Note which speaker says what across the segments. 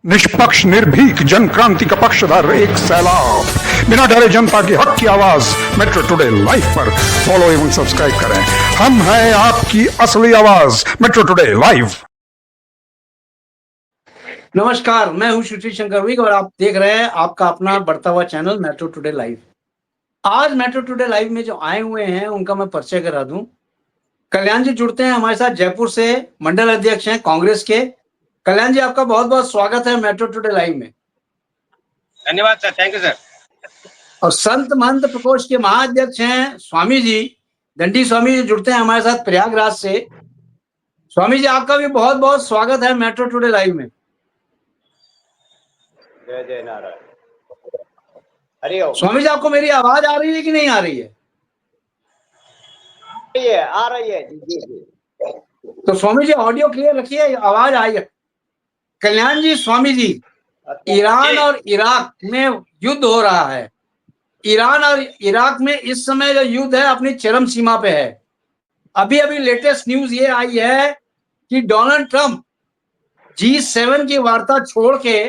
Speaker 1: निष्पक्ष निर्भीक जन क्रांति का पक्षधर एक सैलाब, बिना डरे जनता की हक की आवाज मेट्रो टुडे लाइव पर फॉलो एवं सब्सक्राइब करें। हम हैं आपकी असली आवाज, मेट्रो टुडे लाइव।
Speaker 2: नमस्कार, मैं हूं श्रुति शंकर विक और आप देख रहे हैं आपका अपना बढ़ता हुआ चैनल मेट्रो टुडे लाइव। आज मेट्रो टुडे लाइव में जो आए हुए हैं उनका मैं परिचय करा दूं। कल्याण जी जुड़ते हैं हमारे साथ, जयपुर से मंडल अध्यक्ष हैं कांग्रेस के। कल्याण जी, आपका बहुत बहुत स्वागत है मेट्रो टुडे लाइव में।
Speaker 3: धन्यवाद सर, थैंक यू सर।
Speaker 2: और संत महंत प्रकोष्ठ के महाअध्यक्ष हैं स्वामी जी, दंडी स्वामी जी जुड़ते हैं हमारे साथ प्रयागराज से। स्वामी जी, आपका भी बहुत बहुत स्वागत है मेट्रो टुडे लाइव में।
Speaker 3: जय जय नारायण, हरि ओम।
Speaker 2: स्वामी जी, आपको मेरी आवाज आ रही है कि नहीं आ रही है?
Speaker 3: आ रही है जी जी।
Speaker 2: तो स्वामी जी ऑडियो क्लियर रखिए, आवाज आई है। कल्याण जी, स्वामी जी, ईरान और इराक में युद्ध हो रहा है। ईरान और इराक में इस समय जो युद्ध है अपनी चरम सीमा पे है। अभी अभी लेटेस्ट न्यूज ये आई है कि डोनाल्ड ट्रंप G7 की वार्ता छोड़ के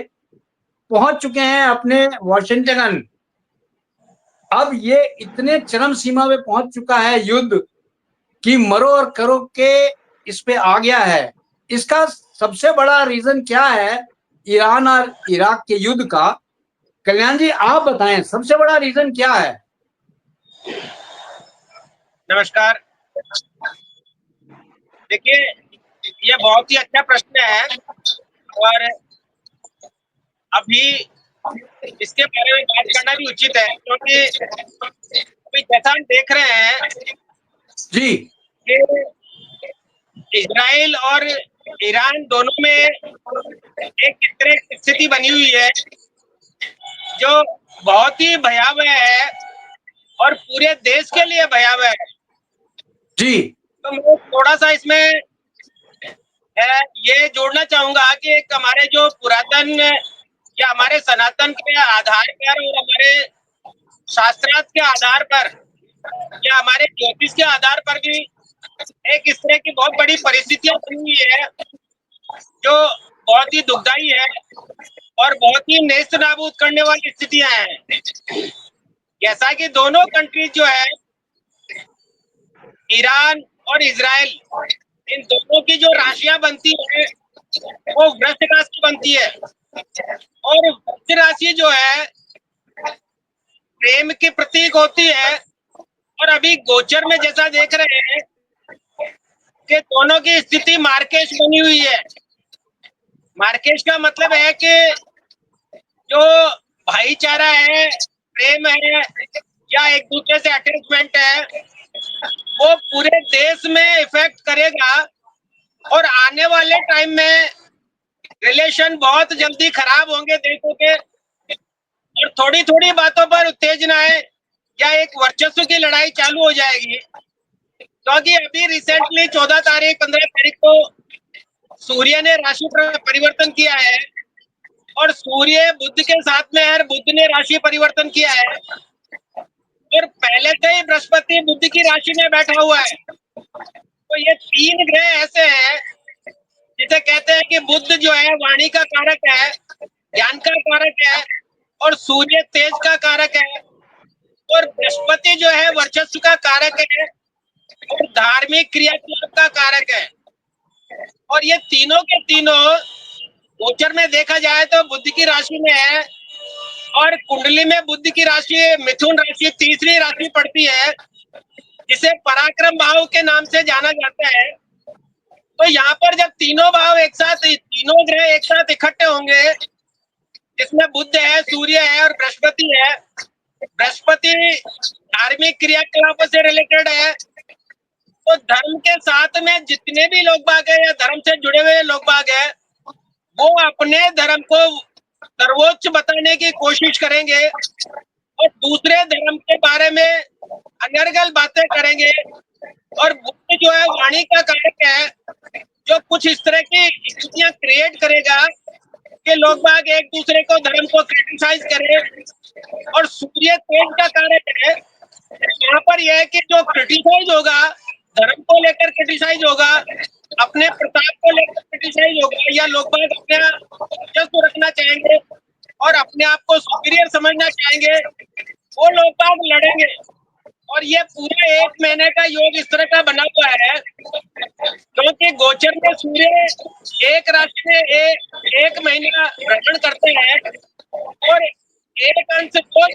Speaker 2: पहुंच चुके हैं अपने वॉशिंगटन। अब ये इतने चरम सीमा पे पहुंच चुका है युद्ध कि मरो और करो के इस पे आ गया है। इसका सबसे बड़ा रीजन क्या है ईरान और इराक के युद्ध का? कल्याण जी, आप बताएं, सबसे बड़ा रीजन क्या है?
Speaker 3: नमस्कार। देखिए, ये बहुत ही अच्छा प्रश्न है और अभी इसके बारे में बात करना भी उचित है, क्योंकि अभी जैसा हम देख रहे हैं
Speaker 2: जी
Speaker 3: कि इजराइल और ईरान दोनों में एक इस तरह की स्थिति बनी हुई है जो बहुत ही भयावह है और पूरे देश के लिए भयावह है
Speaker 2: जी।
Speaker 3: तो मैं थोड़ा सा इसमें ये जोड़ना चाहूंगा कि एक हमारे जो पुरातन या हमारे सनातन के आधार पर और हमारे शास्त्रार्थ के आधार पर या हमारे ज्योतिष के आधार पर भी एक इस तरह की बहुत बड़ी परिस्थितियां बनी हुई है जो बहुत ही दुखदाई है और बहुत ही नेस्त नाबूद करने वाली स्थितियां हैं। जैसा कि दोनों कंट्रीज जो है, ईरान और इजराइल, इन दोनों की जो राशियां बनती है वो वृश्चिक राशि बनती है और वृश्चिक राशि जो है प्रेम के प्रतीक होती है। और अभी गोचर में जैसा देख रहे हैं कि दोनों की स्थिति मार्केश बनी हुई है। मार्केश का मतलब है कि जो भाईचारा है, प्रेम है या एक दूसरे से अटैचमेंट है, वो पूरे देश में इफेक्ट करेगा और आने वाले टाइम में रिलेशन बहुत जल्दी खराब होंगे देशों के और थोड़ी थोड़ी बातों पर उत्तेजनाएं या एक वर्चस्व की लड़ाई चालू हो जाएगी। क्योंकि अभी रिसेंटली 14 तारीख 15 तारीख को सूर्य ने राशि परिवर्तन किया है और सूर्य बुध के साथ में है, बुध ने राशि परिवर्तन किया है और पहले से ही बृहस्पति बुध की राशि में बैठा हुआ है। तो ये तीन ग्रह ऐसे हैं जिसे कहते हैं कि बुध जो है वाणी का कारक है, ज्ञान का कारक है और सूर्य तेज का कारक है और बृहस्पति जो है वर्चस्व का कारक है और धार्मिक क्रियाकलाप का कारक है। और ये तीनों के तीनों गोचर में देखा जाए तो बुध की राशि में है और कुंडली में बुध की राशि मिथुन राशि तीसरी राशि पड़ती है जिसे पराक्रम भाव के नाम से जाना जाता है। तो यहाँ पर जब तीनों भाव एक साथ, तीनों ग्रह एक साथ इकट्ठे होंगे, जिसमें बुध है, सूर्य है और बृहस्पति है। बृहस्पति धार्मिक क्रियाकलापों से रिलेटेड है, तो धर्म के साथ में जितने भी लोग बाग है या धर्म से जुड़े हुए लोग बाग है, वो अपने धर्म को सर्वोच्च बताने की कोशिश करेंगे और दूसरे धर्म के बारे में अनर्गल बातें करेंगे। और बुद्ध जो है वाणी का कारक है, जो कुछ इस तरह की स्थितियां क्रिएट करेगा कि लोग बाग एक दूसरे को धर्म को क्रिटिसाइज करें। और सूर्य तेज का कारक है, यहाँ पर यह है कि जो क्रिटिसाइज होगा, धर्म को लेकर क्रिटिसाइज होगा, अपने प्रताप को लेकर क्रिटिसाइज होगा या लोग बाग अपने वर्चस्व रखना चाहेंगे और अपने आप को सुपीरियर समझना चाहेंगे, वो लोग बाग लड़ेंगे। और ये पूरा 1 महीने का योग इस तरह का बना हुआ है क्योंकि गोचर में सूर्य एक राशि में एक महीना भ्रमण करते हैं और एक अंश को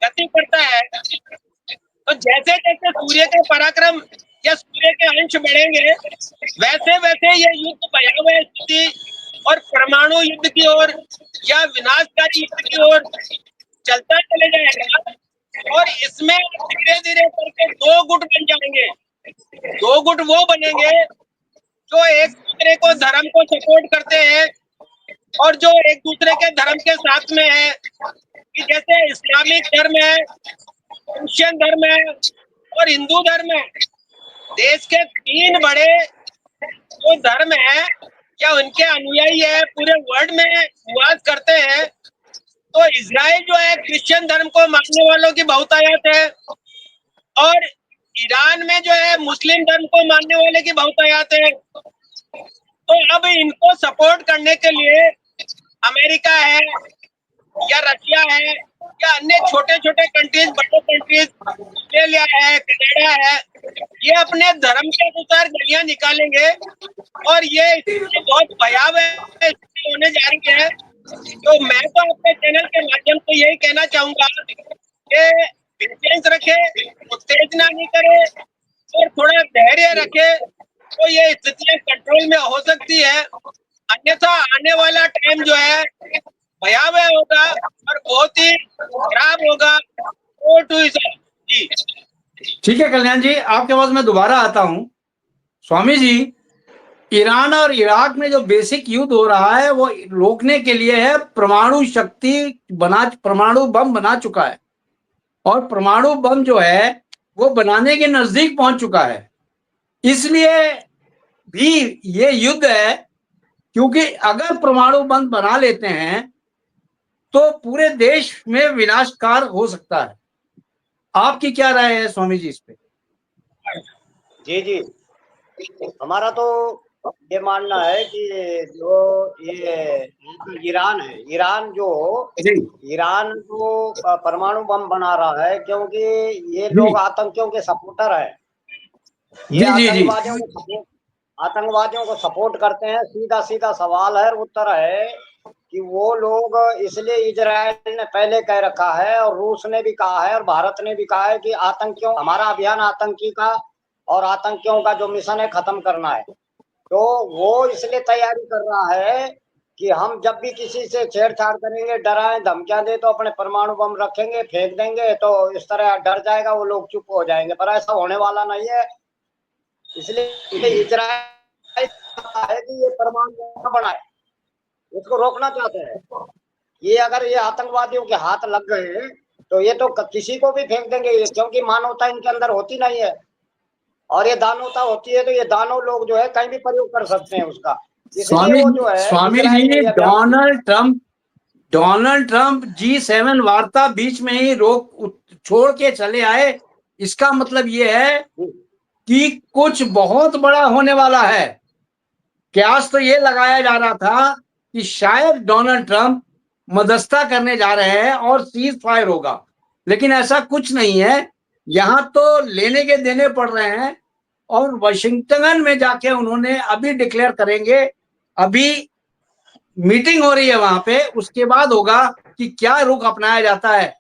Speaker 3: गति करता है। तो जैसे जैसे सूर्य के पराक्रम या सूर्य के अंश बढ़ेंगे वैसे वैसे ये युद्ध भयावह स्थिति और परमाणु युद्ध की ओर या विनाशकारी युद्ध की ओर चलता चले जाएगा। और इसमें धीरे धीरे करके 2 गुट बन जाएंगे। 2 गुट वो बनेंगे जो एक दूसरे को धर्म को सपोर्ट करते हैं और जो एक दूसरे के धर्म के साथ में है, कि जैसे इस्लामिक धर्म है, क्रिश्चियन धर्म है और हिंदू धर्म है। देश के 3 बड़े जो धर्म है या उनके अनुयायी है पूरे वर्ल्ड में निवास करते हैं। तो इजराइल जो है क्रिश्चियन धर्म को मानने वालों की बहुतायत है और ईरान में जो है मुस्लिम धर्म को मानने वाले की बहुतायत है। तो अब इनको सपोर्ट करने के लिए अमेरिका है या रशिया है या अन्य छोटे छोटे कंट्रीज, बड़े कंट्रीज, ऑस्ट्रेलिया है, कनाडा है, ये अपने धर्म के अनुसार गलियां निकालेंगे और ये बहुत भयावह स्थिति होने जा रही है। तो मैं तो अपने चैनल के माध्यम से यही कहना चाहूंगा कि पेशेंस रखे, उत्तेजना नहीं करे और थोड़ा धैर्य रखे तो ये स्थितियां कंट्रोल में हो सकती है। अन्यथा आने वाला टाइम जो है भयावह होगा और बहुत ही खराब होगा। जी
Speaker 2: ठीक है कल्याण जी, आपके पास मैं दोबारा आता हूं। स्वामी जी, ईरान और इराक में जो बेसिक युद्ध हो रहा है वो रोकने के लिए है। परमाणु शक्ति परमाणु बम बना चुका है और परमाणु बम जो है वो बनाने के नजदीक पहुंच चुका है। इसलिए भी ये युद्ध है, क्योंकि अगर परमाणु बम बना लेते हैं तो पूरे देश में विनाशकार हो सकता है। आपकी क्या राय है स्वामी जी इस पे?
Speaker 4: जी जी, हमारा तो ये मानना है कि जो ये ईरान है, ईरान जो ईरान जो परमाणु बम बना रहा है, क्योंकि ये लोग आतंकियों के सपोर्टर है। ये आतंकवादियों को सपोर्ट करते हैं। सीधा सीधा सवाल है, उत्तर है कि वो लोग इसलिए इजराइल ने पहले कह रखा है और रूस ने भी कहा है और भारत ने भी कहा है कि आतंकियों, हमारा अभियान आतंकी का और आतंकियों का जो मिशन है खत्म करना है। तो वो इसलिए तैयारी कर रहा है कि हम जब भी किसी से छेड़छाड़ करेंगे, डराएं धमकियां दे, तो अपने परमाणु बम रखेंगे, फेंक देंगे, तो इस तरह डर जाएगा वो लोग, चुप हो जाएंगे। पर ऐसा होने वाला नहीं है। इसलिए इजराइल है कि ये परमाणु बम बनाए, इसको रोकना चाहते हैं। ये अगर ये आतंकवादियों के हाथ लग गए तो ये तो किसी को भी फेंक देंगे, क्योंकि मानवता इनके अंदर होती नहीं है। और ये दानवता होती है तो ये दानव लोग जो है कहीं भी प्रयोग कर सकते हैं उसका।
Speaker 2: Swami ji, Donald Trump G7 वार्ता बीच में ही रोक छोड़ के चले आए। इसका मतलब ये है कि कुछ बहुत बड़ा होने वाला है। कयास तो ये लगाया जा रहा था कि शायद डोनाल्ड ट्रंप मध्यस्थता करने जा रहे हैं और सीज फायर होगा, लेकिन ऐसा कुछ नहीं है। यहां तो लेने के देने पड़ रहे हैं और वाशिंगटन में जाके उन्होंने अभी डिक्लेयर करेंगे। अभी मीटिंग हो रही है वहां पे, उसके बाद होगा कि क्या रुख अपनाया जाता है।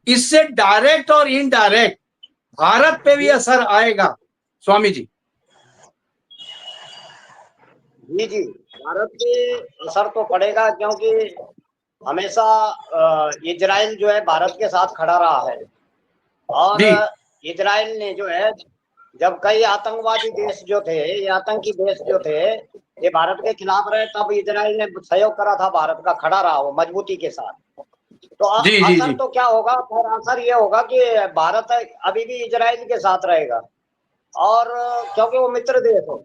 Speaker 2: इससे डायरेक्ट और इनडायरेक्ट भारत पे भी असर आएगा स्वामी जी।
Speaker 4: जी जी, भारत पे असर तो पड़ेगा, क्योंकि हमेशा इजराइल जो है भारत के साथ खड़ा रहा है। और इजराइल ने जो है, जब कई आतंकवादी देश जो थे, ये आतंकी देश जो थे, ये भारत के खिलाफ रहे, तब इजराइल ने सहयोग करा था भारत का, खड़ा रहा वो मजबूती के साथ। तो असर तो क्या होगा? फिर असर ये होगा कि भारत अभी भी इजराइल के साथ रहेगा। और क्योंकि वो मित्र देश है,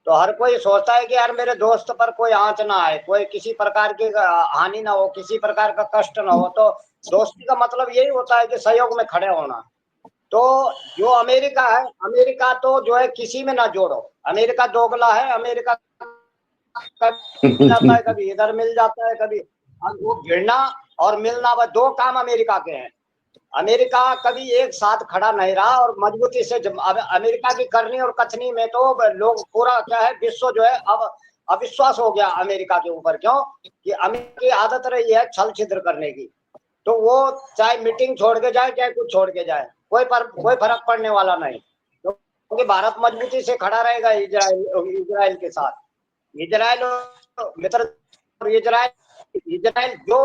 Speaker 4: तो हर कोई सोचता है कि यार मेरे दोस्त पर कोई आंच ना आए, कोई किसी प्रकार की हानि ना हो, किसी प्रकार का कष्ट ना हो। तो दोस्ती का मतलब यही होता है कि सहयोग में खड़े होना। तो जो अमेरिका है, अमेरिका तो जो है किसी में ना जोड़ो, अमेरिका दोगला है। अमेरिका कभी मिल जाता है, कभी इधर मिल जाता है, कभी वो भिड़ना और मिलना, वह दो काम अमेरिका के हैं। अमेरिका कभी एक साथ खड़ा नहीं रहा और मजबूती से अमेरिका की करनी और कथनी में तो लोग पूरा क्या है, विश्व जो है अब अविश्वास हो गया अमेरिका के ऊपर। क्यों कि अमेरिका की आदत रही है छल छिद्र करने की। तो वो चाहे मीटिंग छोड़ के जाए, चाहे कुछ छोड़ के जाए, कोई फर्क पड़ने वाला नहीं, क्योंकि भारत मजबूती से खड़ा रहेगा इजराइल के साथ। इजराइल मित्र, इजराइल जो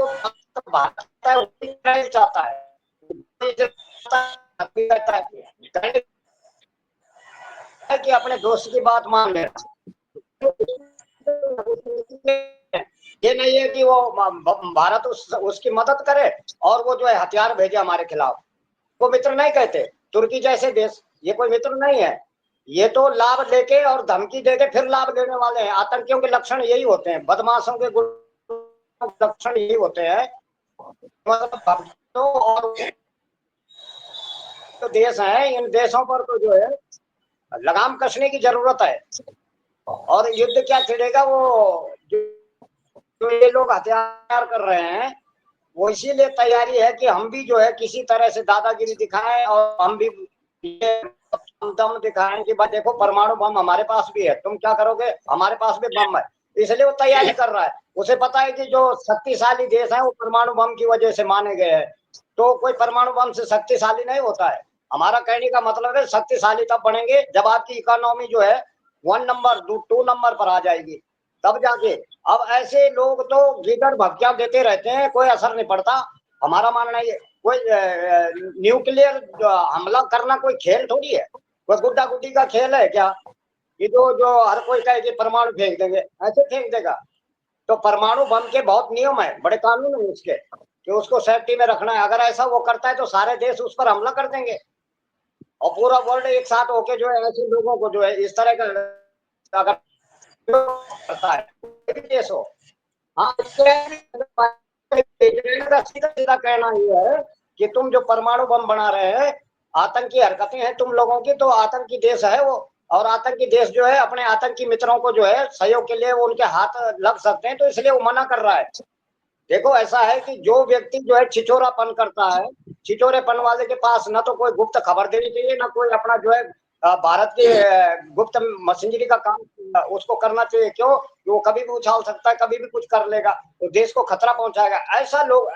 Speaker 4: भारत है इजराइल चाहता है, कि अपने दोस्त की बात मान ले। ये नहीं है कि वो भारत उसकी मदद करे और वो जो है हथियार भेजे हमारे खिलाफ, वो मित्र नहीं कहते। तुर्की जैसे देश ये कोई मित्र नहीं है, ये तो लाभ लेके और धमकी देके फिर लाभ लेने वाले हैं। आतंकियों के लक्षण यही होते हैं, बदमाशों के लक्षण यही होते हैं। मतलब और तो देश है, इन देशों पर तो जो है लगाम कसने की जरूरत है। और युद्ध क्या छिड़ेगा, वो जो ये लोग हथियार कर रहे हैं वो इसीलिए तैयारी है कि हम भी जो है किसी तरह से दादागिरी दिखाएं और हम भी दम दिखाएं कि भाई देखो परमाणु बम हमारे पास भी है, तुम क्या करोगे, हमारे पास भी बम है। इसलिए वो तैयारी कर रहा है। उसे पता है कि जो शक्तिशाली देश है वो परमाणु बम की वजह से माने गए हैं, तो कोई परमाणु बम से शक्तिशाली नहीं होता है। हमारा कहने का मतलब है शक्तिशाली तब बनेंगे जब आपकी इकोनॉमी जो है 1 नंबर 2 नंबर पर आ जाएगी, तब जाके। अब ऐसे लोग तो गिदड़ भक्तियां देते रहते हैं, कोई असर नहीं पड़ता। हमारा मानना ये कोई न्यूक्लियर हमला करना कोई खेल थोड़ी है, कोई गुड्डा गुड्डी का खेल है क्या कि जो हर कोई कहे कि परमाणु फेंक देंगे, ऐसे फेंक देगा। तो परमाणु बम के बहुत नियम है, बड़े कानून है उसके, कि उसको सेफ्टी में रखना है। अगर ऐसा वो करता है तो सारे देश उस पर हमला कर देंगे और पूरा वर्ल्ड एक साथ होके जो है ऐसे लोगों को जो है इस तरह का अगर करता है देश हो। हाँ, सीधा कहना ये है कि तुम जो परमाणु बम बना रहे हैं, आतंकी हरकतें हैं तुम लोगों की, तो आतंकी देश है वो। और आतंकी देश जो है अपने आतंकी मित्रों को जो है सहयोग के लिए वो उनके हाथ लग सकते हैं, तो इसलिए वो मना कर रहा है। देखो ऐसा है कि जो व्यक्ति जो है छिछोरापन करता है, छिछोरेपन वाले के पास ना तो कोई गुप्त खबर देनी चाहिए, ना कोई अपना जो है भारत के गुप्त मशीनरी का काम उसको करना चाहिए। क्यों, वो कभी भी उछाल सकता है, कभी भी कुछ कर लेगा, तो देश को खतरा पहुंचाएगा।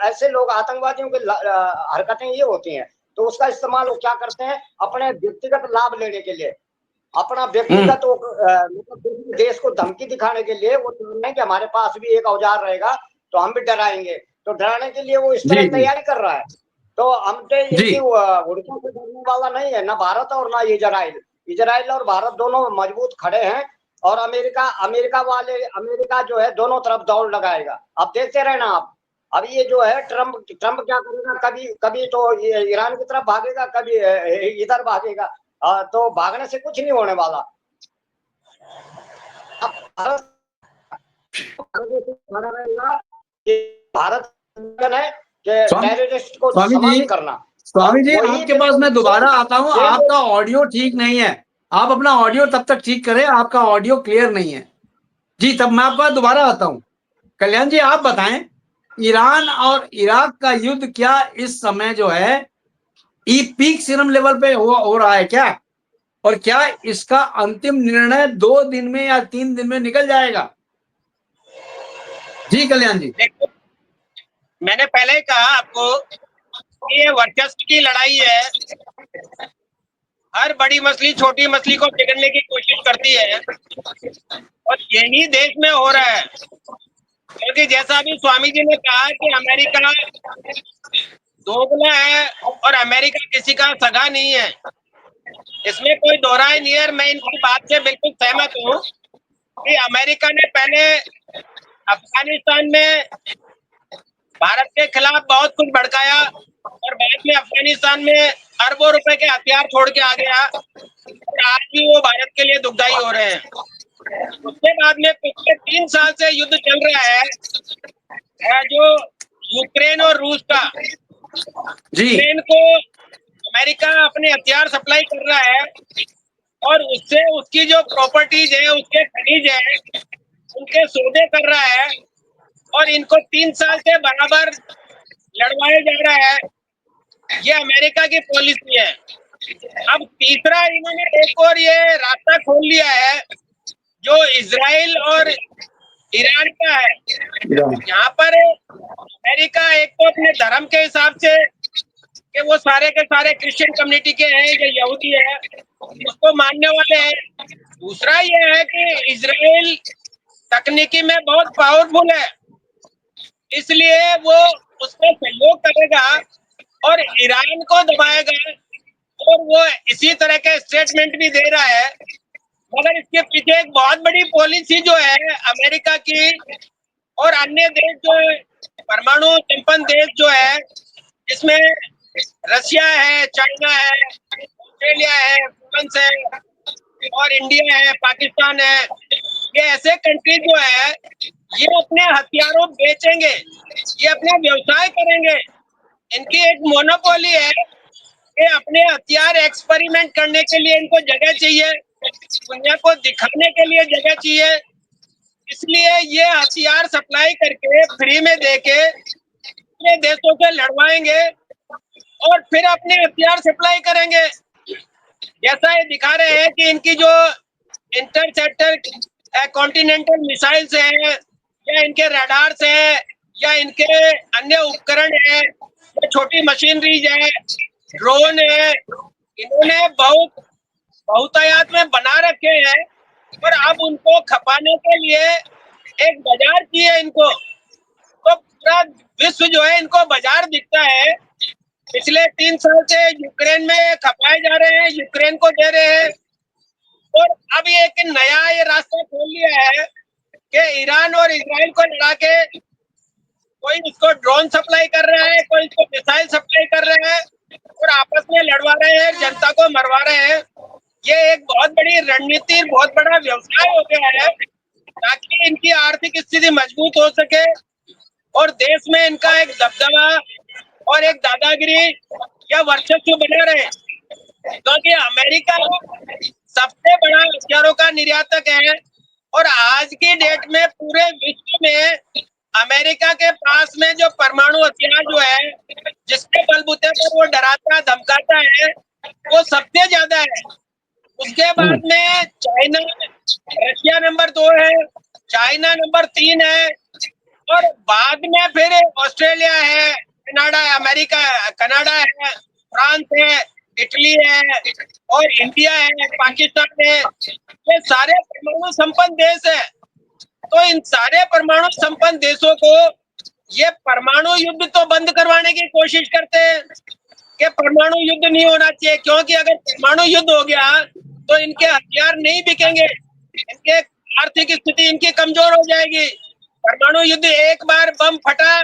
Speaker 4: ऐसे लोग आतंकवादियों की हरकतें ये होती हैं। तो उसका इस्तेमाल वो क्या करते हैं अपने व्यक्तिगत लाभ लेने के लिए, अपना व्यक्तिगत मतलब देश को धमकी दिखाने के लिए। वो चाहते हैं कि हमारे पास भी एक औजार रहेगा तो हम भी डराएंगे, तो डराने के लिए वो इस तरह तैयारी कर रहा है। तो हम तो इनकी उड़कों से डरने वाला नहीं है, ना भारत और ना इजराइल। इजराइल और भारत दोनों मजबूत खड़े हैं, और अमेरिका जो है दोनों तरफ दौड़ लगाएगा। अब देखते रहना आप। अब ये जो है ट्रम्प क्या करेगा, कभी तो ईरान की तरफ भागेगा, कभी इधर भागेगा। तो भागने से कुछ नहीं होने वाला। अब भारत है टेररिस्ट को समाप्त करना।
Speaker 2: स्वामी जी आपके पास मैं दोबारा आता हूँ, आपका ऑडियो ठीक नहीं है। आप अपना ऑडियो तब तक ठीक करें, आपका ऑडियो क्लियर नहीं है जी। तब मैं आपका दोबारा आता हूँ। कल्याण जी आप बताएं, ईरान और इराक का युद्ध क्या इस समय जो है पीक सीरम लेवल पे हो रहा है क्या, और क्या इसका अंतिम निर्णय 2 दिन में या 3 दिन में निकल जाएगा? जी कल्याण जी।
Speaker 3: देखो, मैंने पहले ही कहा आपको कि ये वर्चस्व की लड़ाई है। हर बड़ी मछली छोटी मछली को पकड़ने की कोशिश करती है, और यही देश में हो रहा है। क्योंकि जैसा अभी स्वामी जी ने कहा कि अमेरिका दोगला है और अमेरिका किसी का सगा नहीं है, इसमें कोई दोहराई नहीं है। मैं इनकी बात से बिल्कुल सहमत हूँ कि अमेरिका ने पहले अफगानिस्तान में भारत के खिलाफ बहुत कुछ भड़काया, और बाद में अफगानिस्तान में अरबों रुपए के हथियार छोड़ के आ गया, और आज भी वो भारत के लिए दुखदाई हो रहे हैं। उसके बाद में पिछले 3 साल से युद्ध चल रहा है जो यूक्रेन और रूस का। यूक्रेन को अमेरिका अपने हथियार सप्लाई कर रहा है और उससे उसकी जो प्रॉपर्टीज है, उसके खनिज है, उनके सौदे कर रहा है और इनको 3 साल से बराबर लड़वाया जा रहा है। ये अमेरिका की पॉलिसी है। अब तीसरा इन्होंने एक और ये रास्ता खोल लिया है जो इजराइल और ईरान का है। यहाँ पर अमेरिका एक तो अपने धर्म के हिसाब से कि वो सारे के सारे क्रिश्चियन कम्युनिटी के हैं या यहूदी है, उसको मानने वाले हैं। दूसरा ये है कि इजराइल तकनीकी में बहुत पावरफुल है, इसलिए वो उसको सहयोग करेगा और ईरान को दबाएगा और वो इसी तरह के स्टेटमेंट भी दे रहा है। मगर इसके पीछे एक बहुत बड़ी पॉलिसी जो है अमेरिका की और अन्य देश जो परमाणु संपन्न देश जो है, जिसमें रशिया है, चाइना है, ऑस्ट्रेलिया है, फ्रांस है और इंडिया है, पाकिस्तान है, ये ऐसे कंट्री जो है ये अपने हथियारों बेचेंगे, ये अपना व्यवसाय करेंगे। इनकी एक मोनोपोली है कि अपने हथियार एक्सपेरिमेंट करने के लिए इनको जगह चाहिए, दुनिया को दिखाने के लिए जगह चाहिए, इसलिए ये हथियार सप्लाई करके फ्री में देके अपने देशों से लड़वाएंगे और फिर अपने हथियार सप्लाई करेंगे। जैसा ये दिखा रहे हैं कि इनकी जो इंटरसेप्टर कॉन्टिनेंटल मिसाइल्स हैं या इनके रडार्स हैं या इनके अन्य उपकरण हैं, छोटी मशीनरीज है, ड्रोन है, इन्होंने बहुतायत में बना रखे हैं और अब उनको खपाने के लिए एक बाजार चाहिए इनको। तो पूरा विश्व जो है इनको बाजार दिखता है। पिछले 3 साल से यूक्रेन में खपाए जा रहे हैं, यूक्रेन को दे रहे हैं और अब ये एक नया ये रास्ता खोल लिया है कि ईरान और इजराइल को लड़ा के कोई इसको ड्रोन सप्लाई कर रहा है, कोई इसको मिसाइल सप्लाई कर रहा है और आपस में लड़वा रहे हैं, जनता को मरवा रहे हैं। ये एक बहुत बड़ी रणनीति, बहुत बड़ा व्यवसाय हो गया है ताकि इनकी आर्थिक स्थिति मजबूत हो सके और देश में इनका एक दबदबा और एक दादागिरी या वर्चस्व बना रहे, क्योंकि अमेरिका सबसे बड़ा हथियारों का निर्यातक है और आज की डेट में पूरे विश्व में अमेरिका के पास में जो परमाणु हथियार जो है, जिसके बलबूते पर वो डराता धमकाता है, वो सबसे ज्यादा है। उसके बाद में चाइना, रशिया नंबर 2 है, चाइना नंबर 3 है और बाद में फिर ऑस्ट्रेलिया है, कनाडा है, अमेरिका है, कनाडा है, फ्रांस है, इटली है और इंडिया है, पाकिस्तान है। ये सारे परमाणु संपन्न देश है। तो इन सारे परमाणु संपन्न देशों को ये परमाणु युद्ध तो बंद करवाने की कोशिश करते हैं कि परमाणु युद्ध नहीं होना चाहिए, क्योंकि अगर परमाणु युद्ध हो गया तो इनके हथियार नहीं बिकेंगे, इनके आर्थिक स्थिति इनकी कमजोर हो जाएगी। परमाणु युद्ध एक बार बम फटा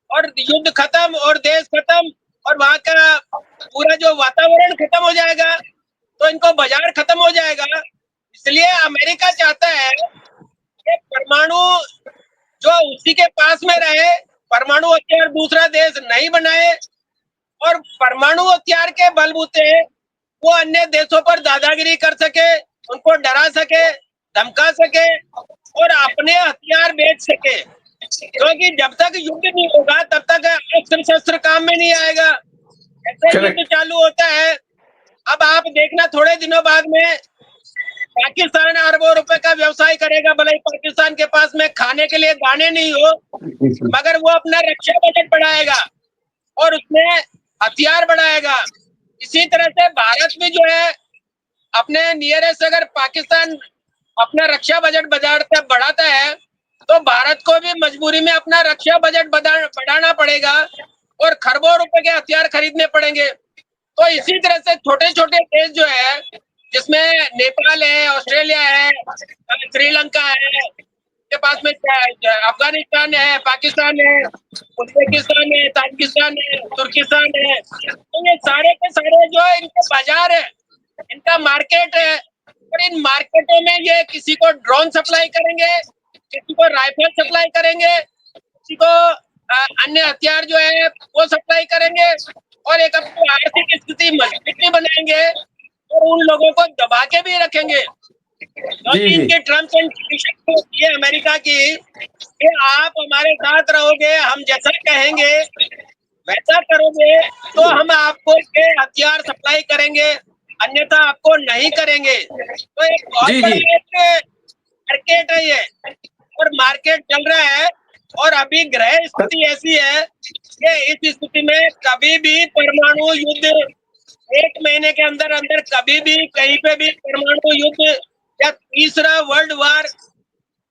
Speaker 3: और युद्ध खत्म और देश खत्म और वहां का पूरा जो वातावरण खत्म हो जाएगा, तो इनको बाजार खत्म हो जाएगा। इसलिए अमेरिका चाहता है कि परमाणु जो उसी के पास में रहे, परमाणु हथियार दूसरा देश नहीं बनाए और परमाणु हथियार के बलबूते वो अन्य देशों पर दादागिरी कर सके, उनको डरा सके, धमका सके और अपने हथियार बेच सके। क्योंकि जब तक युद्ध नहीं होगा तब तक अस्त्र शस्त्र काम में नहीं आएगा। ऐसे युद्ध चालू होता है। अब आप देखना थोड़े दिनों बाद में पाकिस्तान अरबों रुपए का व्यवसाय करेगा, भले ही पाकिस्तान के पास में खाने के लिए दाने नहीं हो, मगर वो अपना रक्षा बजट बढ़ाएगा और उसमें हथियार बढ़ाएगा। इसी तरह से भारत भी जो है अपने नियरेस्ट, अगर पाकिस्तान अपना रक्षा बजट बढ़ाता है तो भारत को भी मजबूरी में अपना रक्षा बजट बढ़ाना पड़ेगा और खरबों रुपए के हथियार खरीदने पड़ेंगे। तो इसी तरह से छोटे छोटे देश जो है, जिसमें नेपाल है, ऑस्ट्रेलिया है, श्रीलंका है, के पास में अफगानिस्तान है, पाकिस्तान है, उज्बेकिस्तान है, ताजिकिस्तान है, तुर्किस्तान है, तो ये सारे के सारे जो है इनके बाजार है, इनका मार्केट है और इन मार्केटों में ये किसी को ड्रोन सप्लाई करेंगे, किसी को राइफल सप्लाई करेंगे, किसी को अन्य हथियार जो है वो सप्लाई करेंगे और एक अपनी आर्थिक स्थिति मजबूत भी बनाएंगे और उन लोगों को दबा के भी रखेंगे। क्योंकि इनके टर्म्स एंड कंडीशन होती है अमेरिका की कि आप हमारे साथ रहोगे, हम जैसा कहेंगे वैसा करोगे तो हम आपको ये हथियार सप्लाई करेंगे, अन्यथा आपको नहीं करेंगे। तो एक बहुत
Speaker 2: जी,
Speaker 3: बड़ा
Speaker 2: जी।
Speaker 3: एक मार्केट है ये, और मार्केट चल रहा है। और अभी ग्रह स्थिति ऐसी है कि इस स्थिति में कभी भी परमाणु युद्ध 1 महीने के अंदर अंदर कभी भी कहीं पे भी परमाणु युद्ध या तीसरा वर्ल्ड वार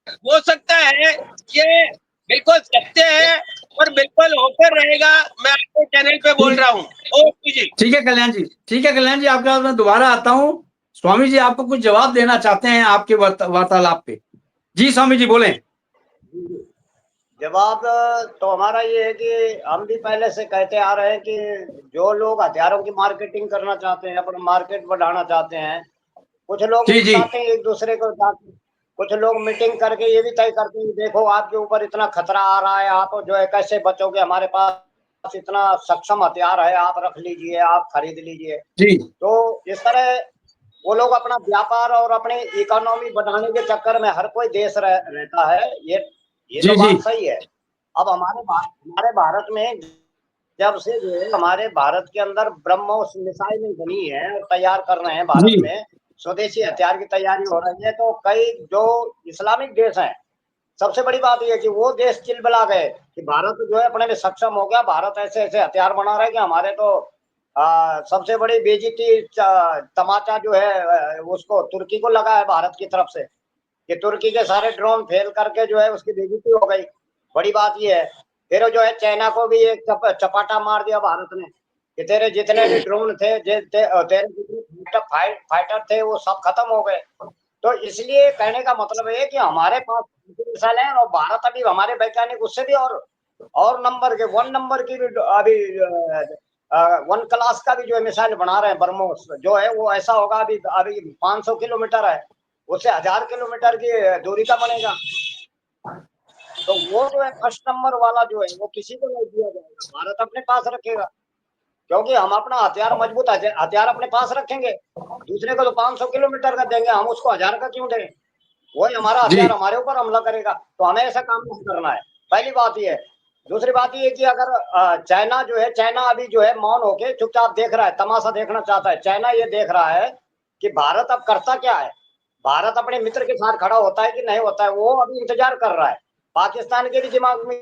Speaker 3: हो सकता है। ये बिल्कुल सत्य है और बिल्कुल होकर रहेगा। मैं आपके चैनल पे बोल रहा हूँ। ओके जी।
Speaker 2: ठीक है कल्याण जी, ठीक है कल्याण जी, आपके पास मैं दोबारा आता हूँ। स्वामी जी आपको कुछ जवाब देना चाहते हैं आपके वार्तालाप पे। जी स्वामी जी बोलें।
Speaker 4: जवाब तो हमारा ये है कि हम भी पहले से कहते आ रहे हैं कि जो लोग हथियारों की मार्केटिंग करना चाहते हैं, अपना मार्केट बढ़ाना चाहते हैं, कुछ लोग
Speaker 2: जी, जी।
Speaker 4: उकसाते हैं एक दूसरे को, कुछ लोग मीटिंग करके ये भी तय करते हैं, देखो आपके ऊपर इतना खतरा आ रहा है, आप जो है कैसे बचोगे, हमारे पास इतना सक्षम हथियार है, आप रख लीजिए, आप खरीद लीजिए।
Speaker 2: जी,
Speaker 4: तो इस तरह वो लोग अपना व्यापार और अपनी इकोनॉमी बढ़ाने के चक्कर में हर कोई देश रहता है। ये
Speaker 2: जी,
Speaker 4: तो
Speaker 2: जी।
Speaker 4: बात सही है। अब हमारे भारत में जब से जो है हमारे भारत के अंदर ब्रह्मोस मिसाइलें बनी है और तैयार कर रहे हैं भारत
Speaker 2: जी,
Speaker 4: में, स्वदेशी हथियार की तैयारी हो रही है, तो कई जो इस्लामिक देश हैं, सबसे बड़ी बात यह है कि वो देश चिलबिला गए कि भारत जो है अपने में सक्षम हो गया, भारत ऐसे ऐसे हथियार बना रहा है कि हमारे तो सबसे बड़ी बेइज्जती तमाचा जो है उसको तुर्की को लगा है भारत की तरफ से, कि तुर्की के सारे ड्रोन फेल करके जो है उसकी बेइज्जती हो गई। बड़ी बात ये है। फिर जो है चाइना को भी एक चपाटा मार दिया भारत ने कि तेरे जितने भी ड्रोन थे, तेरे जितने फाइटर थे, वो सब खत्म हो गए। तो इसलिए कहने का मतलब है कि हमारे पास मिसाइल है और भारत अभी हमारे वैज्ञानिक उससे भी और नंबर के 1 नंबर की भी अभी 1 क्लास का भी जो है मिसाइल बना रहे हैं। ब्रह्मोस जो है वो ऐसा होगा, अभी अभी 500 किलोमीटर है, उससे 1000 किलोमीटर की दूरी का बनेगा। तो वो जो है फर्स्ट नंबर वाला जो है वो किसी को नहीं दिया जाएगा, भारत अपने पास रखेगा, क्योंकि हम अपना हथियार मजबूत हथियार अपने पास रखेंगे। दूसरे को तो 500 किलोमीटर का देंगे, हम उसको 1000 का क्यों दें? वही हमारा
Speaker 2: जी,
Speaker 4: हथियार हमारे ऊपर हमला करेगा, तो हमें ऐसा काम नहीं करना है। पहली बात ये है। दूसरी बात ये कि अगर चाइना जो है, चाइना अभी जो है मौन होके चुपचाप देख रहा है, तमाशा देखना चाहता है। चाइना ये देख रहा है कि भारत अब करता क्या है, भारत अपने मित्र के साथ खड़ा होता है कि नहीं होता है, वो अभी इंतजार कर रहा है। पाकिस्तान के भी दिमाग में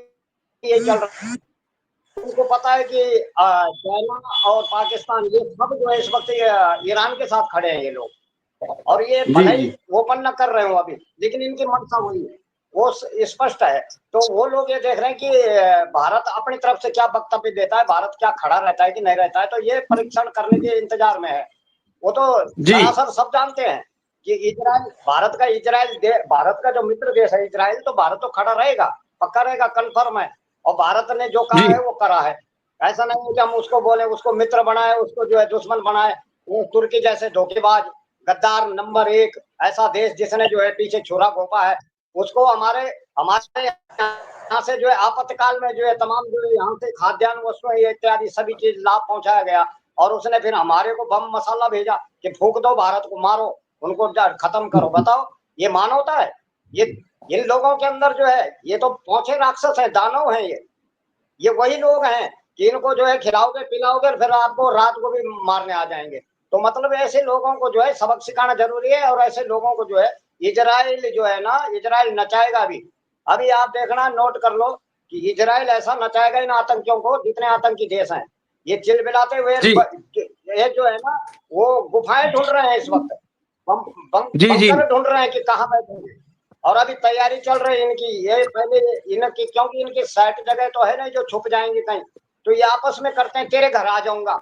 Speaker 4: ये चल रहा है, उनको पता है कि चाइना और पाकिस्तान ये सब जो है इस वक्त ईरान के साथ खड़े हैं ये लोग, और ये
Speaker 2: जी,
Speaker 4: भले ही
Speaker 2: जी,
Speaker 4: वो ओपन न कर रहे हो अभी, लेकिन इनकी मंशा वही है, वो स्पष्ट है। तो वो लोग ये देख रहे हैं कि भारत अपनी तरफ से क्या वक्तव्य देता है, भारत क्या खड़ा रहता है कि नहीं रहता है, तो ये परीक्षण करने के इंतजार में है। वो तो
Speaker 2: जी,
Speaker 4: सरासर सब जानते हैं कि इजराइल, भारत का जो मित्र देश है इजराइल, तो भारत तो खड़ा रहेगा, पक्का रहेगा, कन्फर्म है। और भारत ने जो कहा
Speaker 2: जी,
Speaker 4: है वो करा है। ऐसा नहीं है कि हम उसको बोले, उसको मित्र बनाए, उसको जो है दुश्मन बनाए। वो तुर्की जैसे धोखेबाज गद्दार नंबर 1 ऐसा देश जिसने जो है पीछे छुरा घोंपा है, उसको हमारे हमारे यहाँ से जो है आपातकाल में जो है तमाम जो है यहाँ से खाद्यान्न वस्तुएं इत्यादि सभी चीज लाभ पहुंचाया गया, और उसने फिर हमारे को बम मसाला भेजा कि फूंक दो, भारत को मारो, उनको खत्म करो। बताओ ये मानवता है? ये इन लोगों के अंदर जो है ये तो पहुंचे राक्षस है, दानव है। ये वही लोग हैं कि इनको जो है खिलाओगे पिलाओगे फिर आपको रात को भी मारने आ जाएंगे। तो मतलब ऐसे लोगों को जो है सबक सिखाना जरूरी है, और ऐसे लोगों को जो है इजराइल जो है ना, इजराइल नचाएगा अभी। अभी आप देखना, नोट कर लो कि इजराइल ऐसा नचाएगा इन आतंकियों को, जितने आतंकी देश हैं ये चिलबिलाते हुए
Speaker 2: जी,
Speaker 4: ये जो है ना वो गुफाएं ढूंढ रहे हैं इस वक्त,
Speaker 2: जी, जी,
Speaker 4: बंकर ढूंढ रहे हैं कि कहाँ बैठेंगे। और अभी तैयारी चल रही है इनकी, ये पहले इनकी, क्योंकि इनकी सेट जगह तो है नहीं जो छुप जाएंगे कहीं, तो ये आपस में करते हैं, तेरे घर आ जाऊंगा,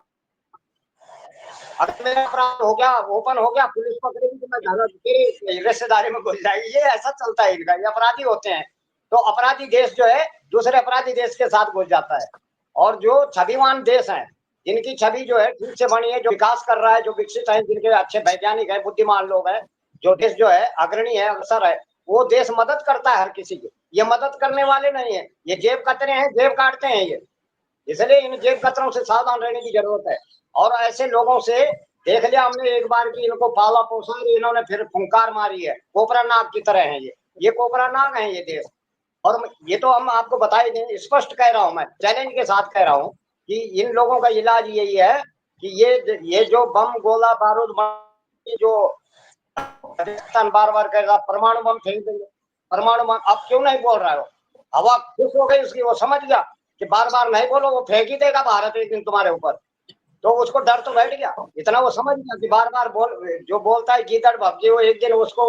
Speaker 4: अगर मेरा अपराध हो गया, ओपन हो गया, पुलिस पकड़ेगी तो मैं घर तेरे रिश्तेदारी में घुस जाएगी। ये ऐसा चलता है इनका, ये अपराधी होते हैं। तो अपराधी देश जो है दूसरे अपराधी देश के साथ घुस जाता है। और जो छविवान देश हैं, जिनकी छवि जो है ठीक से बनी है, जो विकास कर रहा है, जो विकसित है, जिनके अच्छे वैज्ञानिक है, बुद्धिमान लोग हैं, जो देश जो है अग्रणी है, अवसर है, वो देश मदद करता है हर किसी की। ये मदद करने वाले नहीं है, ये जेब कतरे हैं, जेब काटते हैं ये। इसलिए इन जेब कतरों से सावधान रहने की जरूरत है। और ऐसे लोगों से देख लिया हमने एक बार की इनको पाला पोसा, इन्होंने फिर फुंकार मारी है, कोबरा नाग की तरह है ये कोबरा नाग है ये देश। और ये तो हम आपको बता ही दें, स्पष्ट कह रहा हूं, मैं चैलेंज के साथ कह रहा हूं कि इन लोगों का इलाज यही है कि ये जो बम गोला बारूद जो बार बार कह रहा परमाणु बम फेंक देंगे, परमाणु बम, अब क्यों नहीं बोल रहा हो? हवा खुश हो गई उसकी, वो समझ गया कि बार बार नहीं बोलो, वो फेंक ही देगा भारत एक दिन तुम्हारे ऊपर। तो उसको डर तो बैठ गया, इतना वो समझ गया कि बार बार जो बोलता है गीदड़ भक्ति, वो एक दिन उसको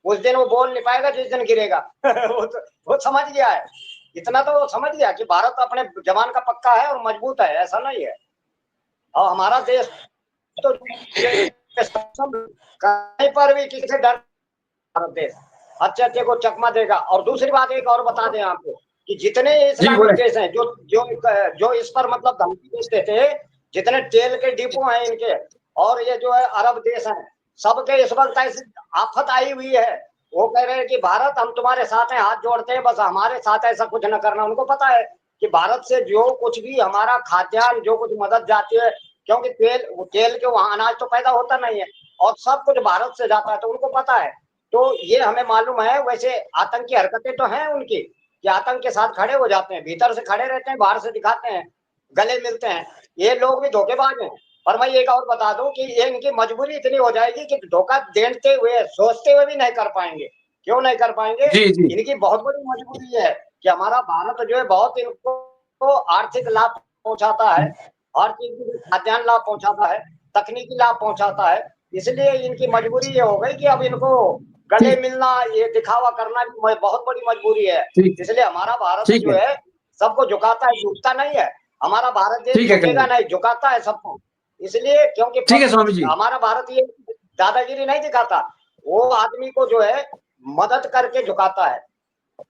Speaker 4: उस दिन वो बोल नहीं पाएगा जिस दिन गिरेगा। वो समझ गया है, इतना तो वो समझ गया कि भारत अपने जवान का पक्का है और मजबूत है, ऐसा नहीं है। और हमारा देश तो कहीं पर भी किसी से डर, भारत देश अच्छे को चकमा देगा। और दूसरी बात एक और बता दें आपको कि जितने इस्लामिक देश हैं जो इस पर मतलब धमकी देते थे, जितने तेल के डिपो हैं इनके, और ये जो है अरब देश हैं, सबके इस वक्त ऐसी आफत आई हुई है, वो कह रहे हैं कि भारत हम तुम्हारे साथ हैं, हाथ जोड़ते हैं, बस हमारे साथ ऐसा कुछ न करना। उनको पता है कि भारत से जो कुछ भी हमारा खाद्यान्न जो कुछ मदद जाती है, क्योंकि तेल के वहां अनाज तो पैदा होता नहीं है और सब कुछ भारत से जाता है, तो उनको पता है। तो ये हमें मालूम है। वैसे आतंकी हरकतें तो हैं उनकी कि आतंक के साथ खड़े हो जाते हैं, भीतर से खड़े रहते हैं, बाहर से दिखाते हैं, गले मिलते हैं, ये लोग भी धोखेबाज हैं। पर मैं एक और बता दूं कि ये इनकी मजबूरी इतनी हो जाएगी कि धोखा देते हुए सोचते हुए भी नहीं कर पाएंगे। क्यों नहीं कर पाएंगे? इनकी बहुत बड़ी मजबूरी है कि हमारा भारत जो है बहुत इनको आर्थिक लाभ पहुंचाता है, हर चीज की खाद्यान्न लाभ पहुंचाता है, तकनीकी लाभ पहुंचाता है। इसलिए इनकी मजबूरी ये हो गई कि अब इनको गले मिलना, ये दिखावा करना भी बहुत बड़ी मजबूरी है। इसलिए हमारा भारत जो है सबको झुकाता है, झुकता नहीं है। हमारा भारत देश झुकेगा नहीं, झुकाता है सबको। इसलिए क्योंकि
Speaker 2: ठीक है स्वामी जी,
Speaker 4: हमारा भारत ये दादागिरी नहीं दिखाता, वो आदमी को जो है मदद करके झुकाता है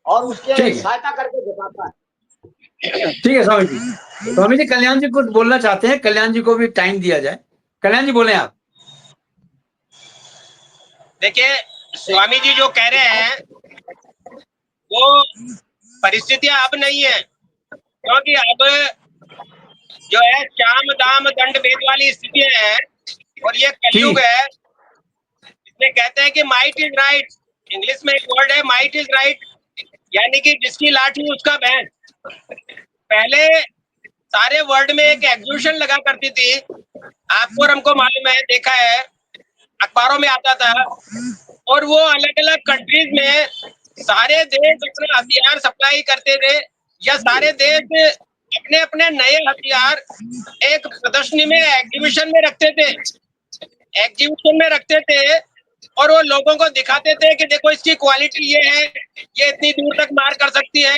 Speaker 4: और उसके सहायता करके झुकाता है।
Speaker 2: ठीक है स्वामी जी। स्वामी जी कल्याण जी कुछ बोलना चाहते हैं, कल्याण जी को भी टाइम दिया जाए। कल्याण जी बोले आप।
Speaker 3: देखिए स्वामी जी जो कह रहे हैं वो परिस्थितियां अब नहीं है, क्योंकि अब जो है चाम दाम दंड भेद वाली स्थितियां हैं और ये कलयुग है। इसमें कहते हैं कि माइट इज राइट, इंग्लिश में एक वर्ड है माइट इज राइट, यानी कि जिसकी लाठी उसका भैंस। पहले सारे वर्ल्ड में एक एग्जीबिशन लगा करती थी, आपको और हमको मालूम है, देखा है, अखबारों में आता था, और वो अलग अलग कंट्रीज में सारे देश अपने हथियार सप्लाई करते थे, या सारे देश अपने अपने नए हथियार एक प्रदर्शनी में एग्जीबिशन में रखते थे, और वो लोगों को दिखाते थे कि देखो इसकी क्वालिटी ये है, ये इतनी दूर तक मार कर सकती है,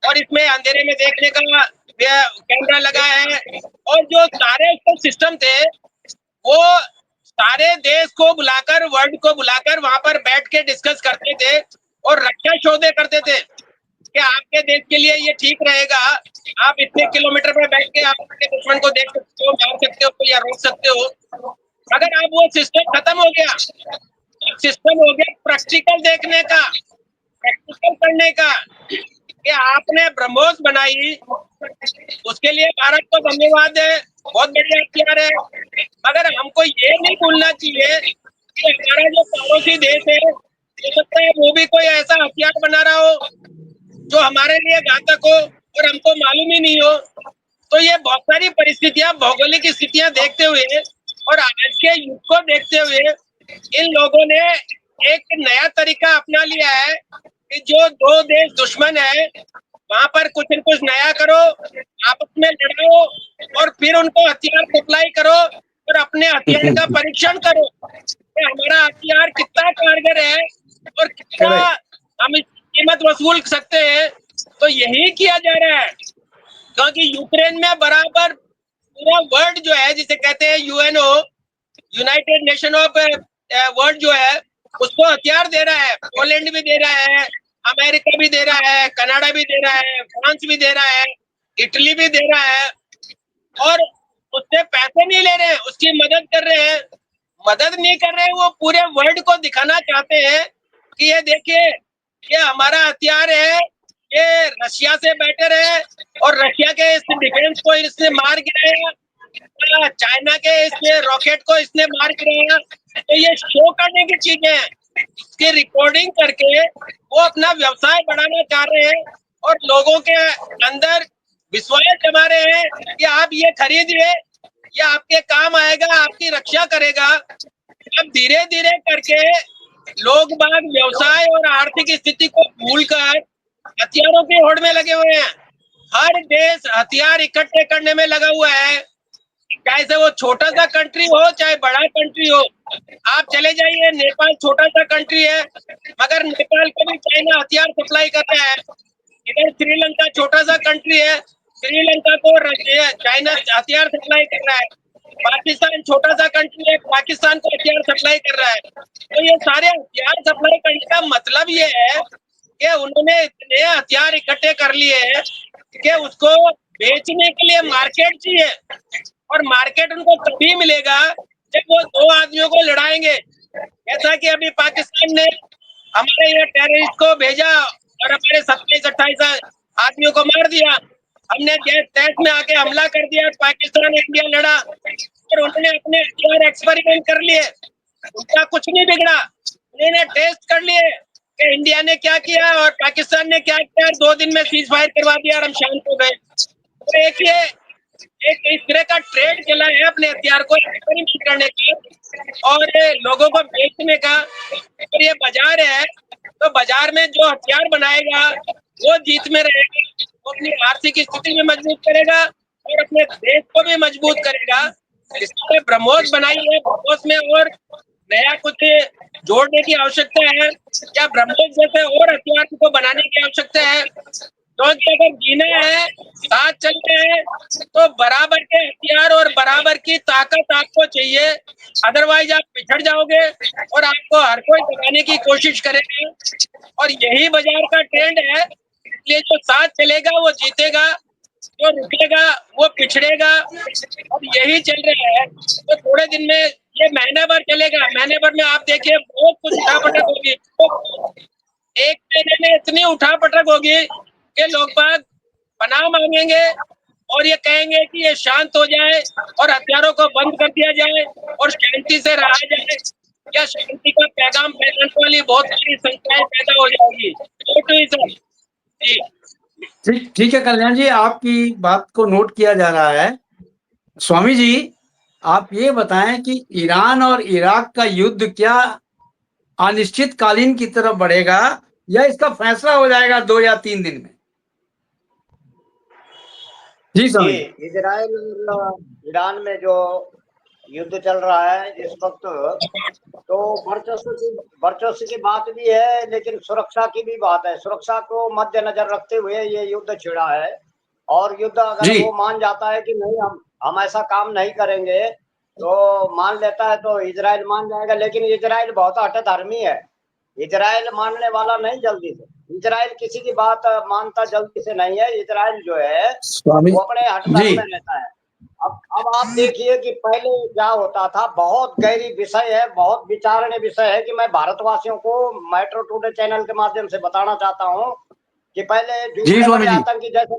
Speaker 3: और इसमें अंधेरे में देखने का कैमरा लगा है। और जो सारे सिस्टम थे वो सारे देश को बुलाकर, वर्ल्ड को बुलाकर वहां पर बैठ के डिस्कस करते थे और रक्षा सौदे करते थे कि आपके देश के लिए ये ठीक रहेगा, आप इतने किलोमीटर पर बैठ के आप अपने दुश्मन को देख सकते हो, मार सकते हो या रोक सकते हो। अगर अब वो सिस्टम खत्म हो गया, सिस्टम हो गया प्रैक्टिकल देखने का, प्रैक्टिकल करने का, कि आपने ब्रह्मोस बनाई, उसके लिए भारत को धन्यवाद है, बहुत बढ़िया हथियार है। मगर हमको ये नहीं भूलना चाहिए कि हमारा जो पड़ोसी देश है, हो सकता है वो भी कोई ऐसा हथियार बना रहा हो जो हमारे लिए घातक हो और हमको मालूम ही नहीं हो। तो ये बहुत सारी परिस्थितियां, भौगोलिक स्थितियां देखते हुए और आज के युग को देखते हुए इन लोगों ने एक नया तरीका अपना लिया है कि जो दो देश दुश्मन है वहां पर कुछ न कुछ नया करो, आपस में लड़ो और फिर उनको हथियार सप्लाई करो और अपने हथियार का परीक्षण करो कि हमारा हथियार कितना कारगर है और कितना हम इसकी कीमत वसूल सकते हैं। तो यही किया जा रहा है, क्योंकि यूक्रेन में बराबर पूरा वर्ल्ड जो है, जिसे कहते हैं UNO, United nation of world जो है, उसको हथियार दे रहा है। पोलैंड भी दे रहा है, अमेरिका भी दे रहा है, कनाडा भी दे रहा है, फ्रांस भी दे रहा है, इटली भी दे रहा है, और उससे पैसे नहीं ले रहे हैं, उसकी मदद कर रहे हैं। मदद नहीं कर रहे हैं, वो पूरे वर्ल्ड को दिखाना चाहते हैं कि ये देखिए ये हमारा हथियार है, ये रशिया से बेटर है, और रशिया के इस डिफेंस को इसने मार गिराया, चाइना के इस रॉकेट को इसने मार गिराया। तो ये शो करने की चीजें हैं, इसकी रिकॉर्डिंग करके वो अपना व्यवसाय बढ़ाना चाह रहे हैं और लोगों के अंदर विश्वास जमा रहे हैं कि आप ये खरीदिए, ये आपके काम आएगा, आपकी रक्षा करेगा। अब धीरे धीरे करके लोग बाग व्यवसाय और आर्थिक स्थिति को भूलकर हथियारों की होड़ में लगे हुए हैं। हर देश हथियार इकट्ठे करने में लगा हुआ है, चाहे वो छोटा सा कंट्री हो चाहे बड़ा कंट्री हो। आप चले जाइए, नेपाल छोटा सा कंट्री है मगर नेपाल को भी चाइना हथियार सप्लाई कर रहा है। इधर श्रीलंका छोटा सा कंट्री है, श्रीलंका को चाइना हथियार सप्लाई कर रहा है। पाकिस्तान छोटा सा कंट्री है, पाकिस्तान को हथियार सप्लाई कर रहा है। तो ये सारे हथियार सप्लाई करने का मतलब ये है कि उन्होंने इतने हथियार इकट्ठे कर लिए हैं कि उसको बेचने के लिए मार्केट चाहिए, और मार्केट उनको तभी मिलेगा जब वो दो आदमियों को लड़ाएंगे। जैसा कि अभी पाकिस्तान ने हमारे यहाँ टेररिस्ट को भेजा और हमारे 27-28 आदमियों को मार दिया। हमने देश में आके हमला कर दिया, पाकिस्तान इंडिया लड़ा और उन्होंने अपने हथियार एक्सपेरिमेंट कर लिए, उनका कुछ नहीं बिगड़ा। उन्होंने टेस्ट कर लिए कि इंडिया ने क्या किया और पाकिस्तान ने क्या किया, 2 दिन में सीज फायर करवा दिया और हम शांत हो गए। तो एक इस तरह का ट्रेड चला है अपने हथियार को एक्सपेरिमेंट करने का और लोगों को बेचने का। और ये बाजार है, तो बाजार में जो हथियार बनाएगा वो जीत में रहेगा, वो अपनी आर्थिक स्थिति में मजबूत करेगा और अपने देश को भी मजबूत करेगा। इसमें ब्रह्मोस बनाई है, ब्रह्मोस में और नया कुछ जोड़ने की आवश्यकता है क्या? ब्रह्मोस जैसे और हथियार को बनाने की आवश्यकता है, क्योंकि अगर जीना है, साथ चलते हैं तो बराबर के हथियार और बराबर की ताकत आपको चाहिए, अदरवाइज आप पिछड़ जाओगे और आपको हर कोई दबाने की कोशिश करेगा। और यही बाजार का ट्रेंड है, इसलिए जो साथ चलेगा वो जीतेगा, जो रुकेगा वो पिछड़ेगा, और यही चल रहा है। तो थोड़े दिन में ये महीने भर चलेगा, महीने भर में आप देखिए बहुत कुछ उठापटक होगी। तो 1 महीने में इतनी उठापटक होगी कि लोग बाग पनाह मांगेंगे और ये कहेंगे कि ये शांत हो जाए और हथियारों को बंद कर दिया जाए और शांति से रहा जाए। या शांति का पैगाम फैलाने वाली बहुत सारी संस्थाएं पैदा हो जाएगी। जी
Speaker 2: ठीक है कल्याण जी, आपकी बात को नोट किया जा रहा है। स्वामी जी, आप ये बताएं कि ईरान और इराक का युद्ध क्या अनिश्चितकालीन की तरफ बढ़ेगा या इसका फैसला हो जाएगा 2 या 3 दिन में? जी स्वामी।
Speaker 4: इजराइल और ईरान में जो युद्ध चल रहा है इस वक्त, तो वर्चस्व की बात भी है लेकिन सुरक्षा की भी बात है। सुरक्षा को मद्देनजर रखते हुए ये युद्ध छिड़ा है, और युद्ध अगर वो मान जाता है कि नहीं हम ऐसा काम नहीं करेंगे तो मान लेता है तो इजराइल मान जाएगा। लेकिन इजराइल बहुत हठधर्मी है, इजराइल मानने वाला नहीं जल्दी से। इजराइल किसी की बात मानता जल्दी से नहीं है। इजराइल जो है वो अपने हठधर्म में रहता है। अब आप देखिए कि पहले क्या होता था, बहुत गहरी विषय है, बहुत विचारणीय विषय है कि मैं भारतवासियों को मेट्रो टुडे चैनल के माध्यम से बताना चाहता हूँ कि पहले आतंकी जैसे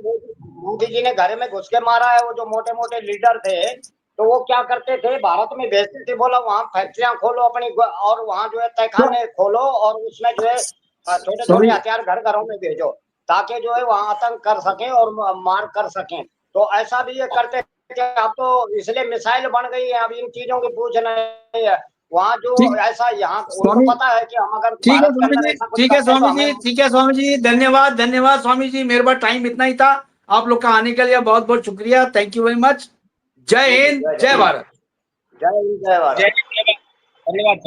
Speaker 4: मोदी जी ने घर में घुस के मारा है, वो जो मोटे मोटे लीडर थे तो वो क्या करते थे, भारत में भेजते थे, बोला वहाँ फैक्ट्रियां खोलो अपनी और वहाँ जो है तहखाने खोलो और उसमें जो है छोटे छोटे हथियार घर घरों में भेजो ताकि जो है वहाँ आतंक कर सके और मार कर सके। तो ऐसा भी ये करते थे। अब तो इसलिए मिसाइल बन गई है, अब इन चीजों की पूछ नहीं है। वहाँ जो ऐसा यहाँ उनको पता है कि हम अगर
Speaker 2: ठीक है स्वामी जी, ठीक है स्वामी जी, धन्यवाद धन्यवाद स्वामी जी। मेरे पास टाइम इतना ही था। आप लोग का आने के लिए बहुत बहुत शुक्रिया। Thank you very much. जय हिंद, जय भारत।
Speaker 4: जय हिंद, जय भारत।
Speaker 3: धन्यवाद।